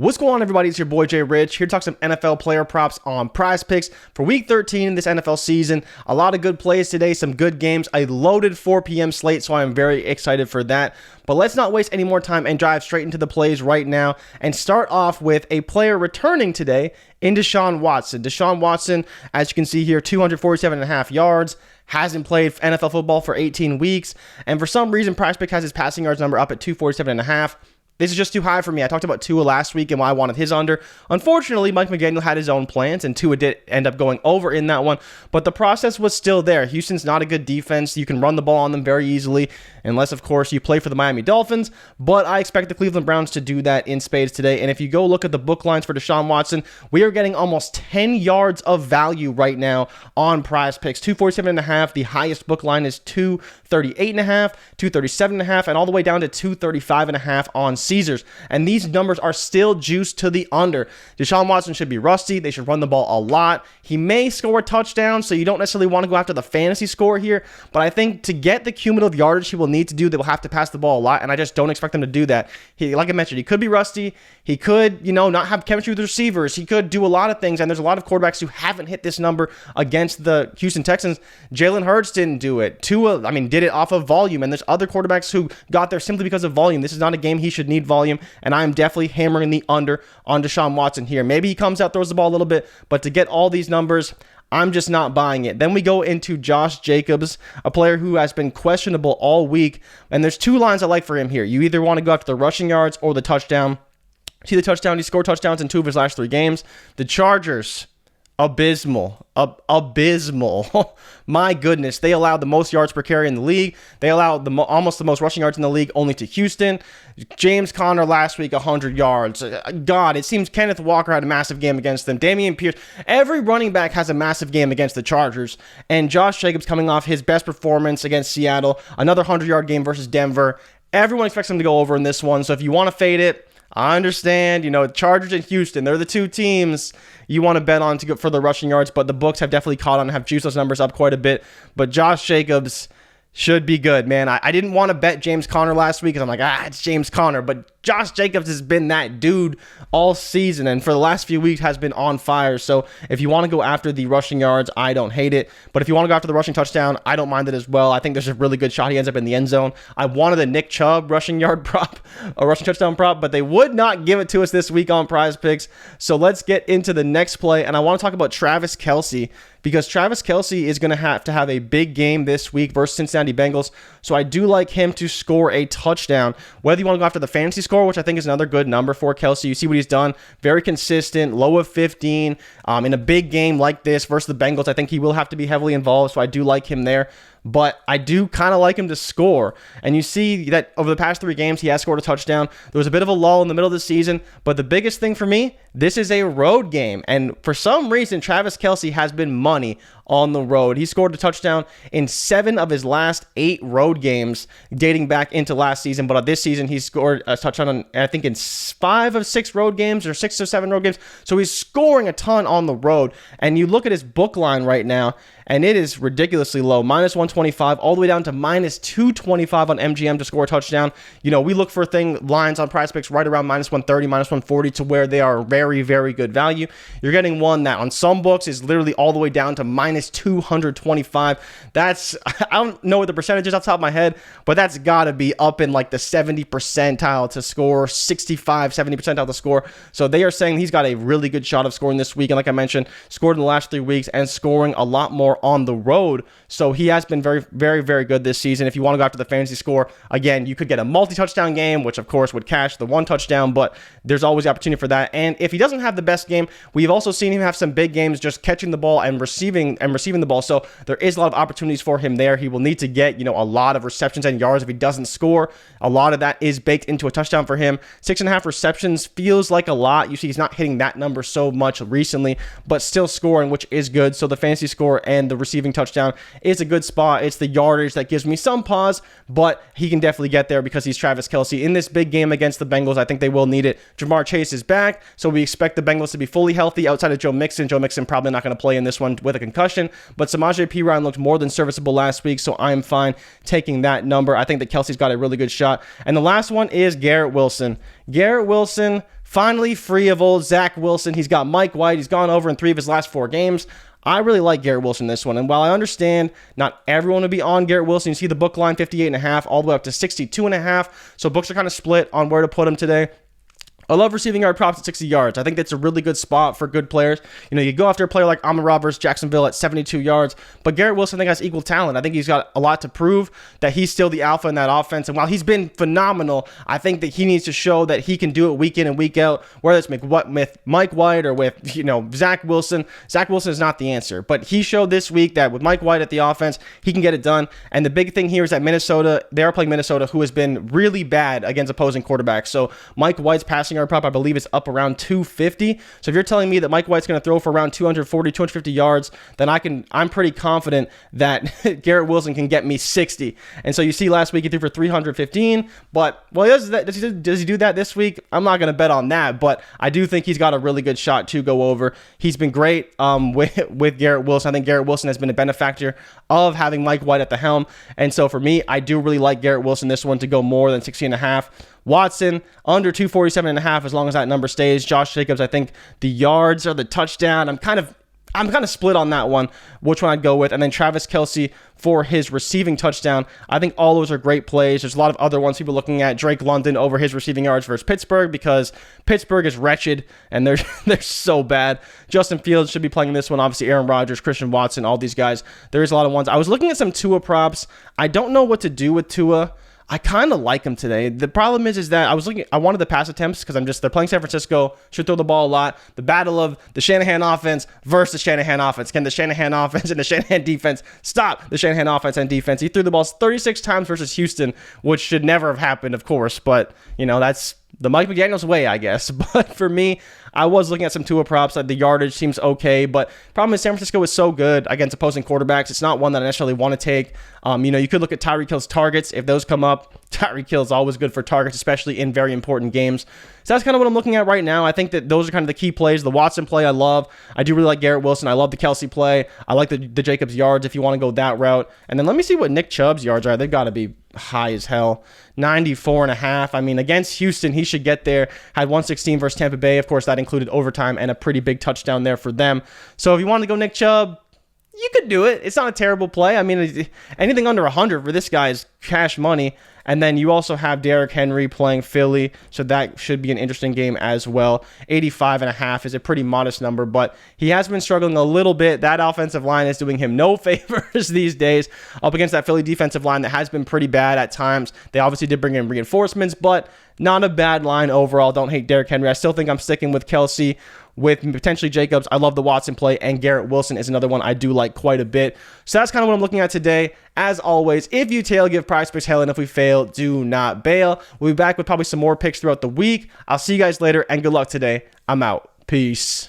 What's going on, everybody? It's your boy Jay Rich here to talk some NFL player props on Prize Picks for Week 13 in this NFL season. A lot of good plays today, some good games, a loaded 4 p.m. slate, so I'm very excited for that. But let's not waste any more time and dive straight into the plays right now and start off with a player returning today in Deshaun Watson. Deshaun Watson, as you can see here, 247.5 yards. Hasn't played NFL football for 18 weeks. And for some reason, Prize Pick has his passing yards number up at 247.5. This is just too high for me. I talked about Tua last week and why I wanted his under. Unfortunately, Mike McDaniel had his own plans, and Tua did end up going over in that one. But the process was still there. Houston's not a good defense. You can run the ball on them very easily, unless, of course, you play for the Miami Dolphins. But I expect the Cleveland Browns to do that in spades today. And if you go look at the book lines for Deshaun Watson, we are getting almost 10 yards of value right now on Prize Picks. 247.5. The highest book line is 238.5, 237.5, and all the way down to 235.5 on Caesars, and these numbers are still juiced to the under. Deshaun Watson should be rusty. They should run the ball a lot. He may score a touchdown, so you don't necessarily want to go after the fantasy score here, but I think to get the cumulative yardage he will need to do, they will have to pass the ball a lot, and I just don't expect them to do that. Like I mentioned, he could be rusty. He could, not have chemistry with the receivers. He could do a lot of things, and there's a lot of quarterbacks who haven't hit this number against the Houston Texans. Jalen Hurts didn't do it. Tua, did it off of volume, and there's other quarterbacks who got there simply because of volume. This is not a game he should need volume, and I'm definitely hammering the under on Deshaun Watson here. Maybe he comes out, throws the ball a little bit, but to get all these numbers, I'm just not buying it. Then we go into Josh Jacobs, a player who has been questionable all week, and there's two lines I like for him here. You either want to go after the rushing yards or the touchdown. See the touchdown? He scored touchdowns in 2 of his last 3 games. The Chargers, abysmal. My goodness, they allowed the most yards per carry in the league. They allowed almost the most rushing yards in the league, only to Houston. James Conner last week, 100 yards. God, it seems Kenneth Walker had a massive game against them. Dameon Pierce, every running back has a massive game against the Chargers. And Josh Jacobs coming off his best performance against Seattle, another 100-yard game versus Denver. Everyone expects him to go over in this one, so if you want to fade it, I understand, Chargers and Houston, they're the two teams you want to bet on to go for the rushing yards, but the books have definitely caught on and have juiced those numbers up quite a bit. But Josh Jacobs should be good, man. I didn't want to bet James Conner last week because I'm like, it's James Conner. But Josh Jacobs has been that dude all season, and for the last few weeks has been on fire. So if you want to go after the rushing yards, I don't hate it. But if you want to go after the rushing touchdown, I don't mind it as well. I think there's a really good shot he ends up in the end zone. I wanted a Nick Chubb rushing yard prop, a rushing touchdown prop, but they would not give it to us this week on Prize Picks. So let's get into the next play, and I want to talk about Travis Kelce, because Travis Kelce is going to have a big game this week versus Cincinnati Bengals. So I do like him to score a touchdown. Whether you want to go after the fantasy score, which I think is another good number for Kelce. You see what he's done. Very consistent, low of 15. In a big game like this versus the Bengals, I think he will have to be heavily involved, so I do like him there. But I do kind of like him to score. And you see that over the past 3 games, he has scored a touchdown. There was a bit of a lull in the middle of the season. But the biggest thing for me, this is a road game. And for some reason, Travis Kelce has been money on the road. He scored a touchdown in 7 of his last 8 road games dating back into last season. But this season, he scored a touchdown, I think, in 5 of 6 road games or 6 or 7 road games. So he's scoring a ton on the road. And you look at his book line right now, and it is ridiculously low. Minus 125 all the way down to minus 225 on MGM to score a touchdown. We look for lines on Prize Picks right around minus 130, minus 140 to where they are very, very good value. You're getting one that on some books is literally all the way down to minus 225. That's, I don't know what the percentage is off the top of my head, but that's got to be up in like the 70 percentile to score, 65, 70 percentile to score. So they are saying he's got a really good shot of scoring this week. And like I mentioned, scored in the last 3 weeks and scoring a lot more on the road. So he has been very, very, very good this season. If you want to go after the fantasy score, again, you could get a multi-touchdown game, which of course would cash the 1 touchdown, but there's always the opportunity for that. And if he doesn't have the best game, we've also seen him have some big games just catching the ball and receiving the ball. So there is a lot of opportunities for him there. He will need to get, a lot of receptions and yards if he doesn't score. A lot of that is baked into a touchdown for him. 6.5 receptions feels like a lot. You see he's not hitting that number so much recently, but still scoring, which is good. So the fantasy score and the receiving touchdown is a good spot. It's the yardage that gives me some pause, but he can definitely get there because he's Travis Kelce. In this big game against the Bengals, I think they will need it. Jamar Chase is back, so we expect the Bengals to be fully healthy outside of Joe Mixon. Joe Mixon probably not going to play in this one with a concussion, but Samaje Perine looked more than serviceable last week, so I'm fine taking that number. I think that Kelce's got a really good shot. And the last one is Garrett Wilson. Garrett Wilson, finally free of old Zach Wilson. He's got Mike White. He's gone over in 3 of his last 4 games. I really like Garrett Wilson in this one. And while I understand not everyone will be on Garrett Wilson, you see the book line 58.5 all the way up to 62.5. So books are kind of split on where to put him today. I love receiving yard props at 60 yards. I think that's a really good spot for good players. You know, you go after a player like Amon-Ra versus Jacksonville at 72 yards, but Garrett Wilson, I think, has equal talent. I think he's got a lot to prove, that he's still the alpha in that offense. And while he's been phenomenal, I think that he needs to show that he can do it week in and week out, whether it's with Mike White or with, you know, Zach Wilson. Zach Wilson is not the answer, but he showed this week that with Mike White at the offense, he can get it done. And the big thing here is that Minnesota, they are playing Minnesota, who has been really bad against opposing quarterbacks. So Mike White's passing yard prop, I believe, is up around 250. So if you're telling me that Mike White's going to throw for around 240, 250 yards, then I'm pretty confident that Garrett Wilson can get me 60. And so you see last week he threw for 315, but well, does he do that this week? I'm not going to bet on that, but I do think he's got a really good shot to go over. He's been great with Garrett Wilson. I think Garrett Wilson has been a benefactor of having Mike White at the helm. And so for me, I do really like Garrett Wilson this one to go more than 60.5. Watson under 247.5 as long as that number stays. Josh Jacobs, I think the yards or the touchdown. I'm kind of split on that one, which one I'd go with. And then Travis Kelce for his receiving touchdown. I think all those are great plays. There's a lot of other ones people looking at. Drake London over his receiving yards versus Pittsburgh, because Pittsburgh is wretched and they're so bad. Justin Fields should be playing this one. Obviously, Aaron Rodgers, Christian Watson, all these guys. There is a lot of ones. I was looking at some Tua props. I don't know what to do with Tua. I kind of like him today. The problem is that I wanted the pass attempts because they're playing San Francisco, should throw the ball a lot. The battle of the Shanahan offense versus the Shanahan offense. Can the Shanahan offense and the Shanahan defense stop the Shanahan offense and defense? He threw the ball 36 times versus Houston, which should never have happened, of course. But, you know, that's the Mike McDaniels way, I guess. But for me, I was looking at some Tua props. The yardage seems okay, but problem is San Francisco is so good against opposing quarterbacks. It's not one that I necessarily want to take. You know, you could look at Tyreek Hill's targets. If those come up, Tyreek Hill is always good for targets, especially in very important games. So that's kind of what I'm looking at right now. I think that those are kind of the key plays. The Watson play I love. I do really like Garrett Wilson. I love the Kelce play. I like the Jacobs yards if you want to go that route. And then let me see what Nick Chubb's yards are. They've got to be high as hell. 94.5. I mean, against Houston, he should get there. Had 116 versus Tampa Bay. Of course, that included overtime and a pretty big touchdown there for them. So if you want to go Nick Chubb, you could do it. It's not a terrible play. I mean, anything under 100 for this guy is cash money. And then you also have Derrick Henry playing Philly, so that should be an interesting game as well. 85.5 is a pretty modest number, but he has been struggling a little bit. That offensive line is doing him no favors these days up against that Philly defensive line that has been pretty bad at times. They obviously did bring in reinforcements, but not a bad line overall. Don't hate Derrick Henry. I still think I'm sticking with Kelce, with potentially Jacobs. I love the Watson play, and Garrett Wilson is another one I do like quite a bit. So that's kind of what I'm looking at today. As always, if you tail, give PrizePicks hell, and if we fail, do not bail. We'll be back with probably some more picks throughout the week. I'll see you guys later, and good luck today. I'm out. Peace.